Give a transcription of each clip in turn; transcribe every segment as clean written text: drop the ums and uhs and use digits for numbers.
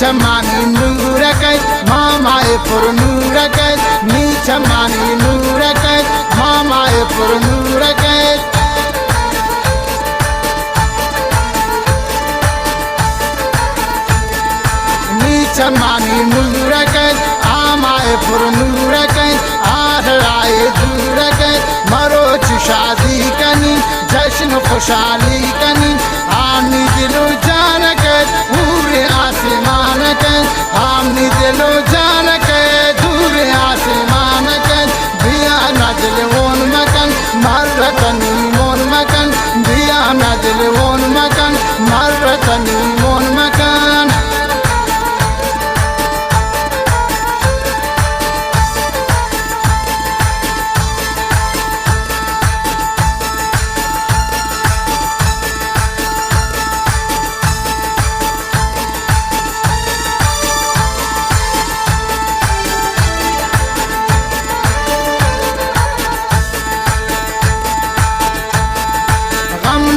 चमानी नूर कद मामाए पुर नूर कद नी चमानी नूर कद मामाए पुर नूर कद नी चमानी नूर कद आमाए पुर नूर कद आहराए दूर कद मरोच शादी कनी जश्न खुशहाली कनी आमनी दिलो जान कद पूरे आसमान कद आमनी दिलो जान कद पूरे आसमान कद दिया नजल वन मकन मरतनी मोन मकन दिया नजल वन मकन मरतनी मोन मकन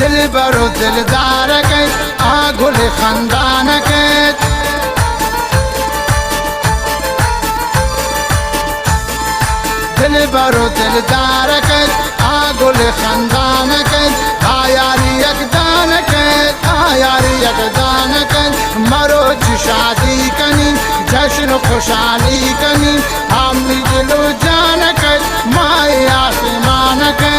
दिल बरो दिलदार के आगुल खानदान के दिल बरो दिलदार के आगुल खानदान के आयारी यकदान के आयारी यकदान के मरोज शादी कनी जश्न खुशहाली कनी आमनी दिलो जान के माए आसमान के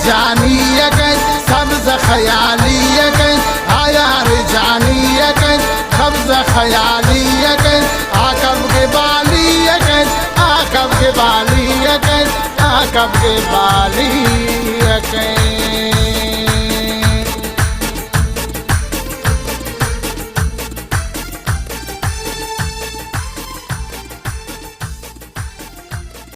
जानी यकन सब्ज ख्याली यकन आयार जानी यकन खयाली अकन आकब के बाली अकन आकब के बाली अकन आकब के बाली अकन